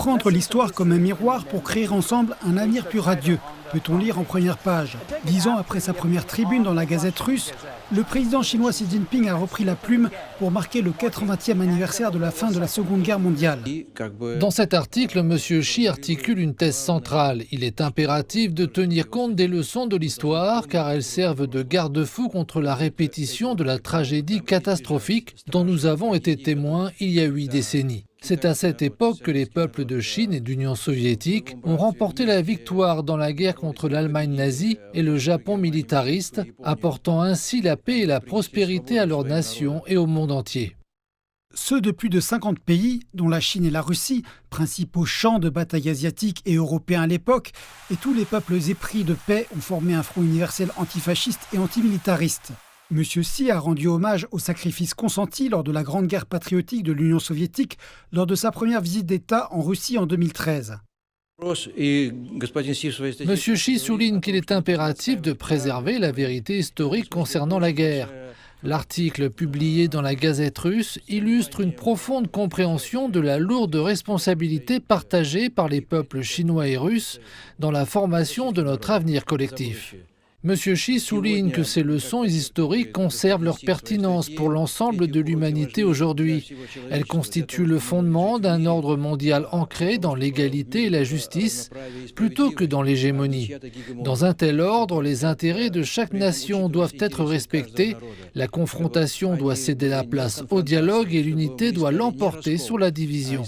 Prendre l'histoire comme un miroir pour créer ensemble un avenir plus radieux, peut-on lire en première page. 10 ans après sa première tribune dans la Gazette russe, le président chinois Xi Jinping a repris la plume pour marquer le 80e anniversaire de la fin de la Seconde Guerre mondiale. Dans cet article, M. Xi articule une thèse centrale. Il est impératif de tenir compte des leçons de l'histoire car elles servent de garde-fou contre la répétition de la tragédie catastrophique dont nous avons été témoins il y a 8 décennies. C'est à cette époque que les peuples de Chine et d'Union soviétique ont remporté la victoire dans la guerre contre l'Allemagne nazie et le Japon militariste, apportant ainsi la paix et la prospérité à leur nation et au monde entier. Ceux de plus de 50 pays, dont la Chine et la Russie, principaux champs de bataille asiatiques et européens à l'époque, et tous les peuples épris de paix ont formé un front universel antifasciste et antimilitariste. M. Xi a rendu hommage aux sacrifices consentis lors de la Grande Guerre patriotique de l'Union soviétique lors de sa première visite d'État en Russie en 2013. M. Xi souligne qu'il est impératif de préserver la vérité historique concernant la guerre. L'article publié dans la Gazette russe illustre une profonde compréhension de la lourde responsabilité partagée par les peuples chinois et russes dans la formation de notre avenir collectif. M. Xi souligne que ces leçons historiques conservent leur pertinence pour l'ensemble de l'humanité aujourd'hui. Elles constituent le fondement d'un ordre mondial ancré dans l'égalité et la justice, plutôt que dans l'hégémonie. Dans un tel ordre, les intérêts de chaque nation doivent être respectés, la confrontation doit céder la place au dialogue et l'unité doit l'emporter sur la division.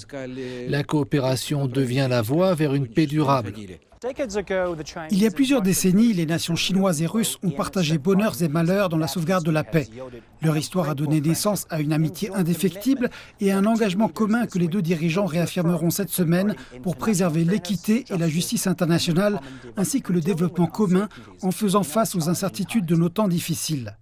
La coopération devient la voie vers une paix durable. Il y a plusieurs décennies, les nations chinoises et russes ont partagé bonheurs et malheurs dans la sauvegarde de la paix. Leur histoire a donné naissance à une amitié indéfectible et à un engagement commun que les deux dirigeants réaffirmeront cette semaine pour préserver l'équité et la justice internationale, ainsi que le développement commun en faisant face aux incertitudes de nos temps difficiles.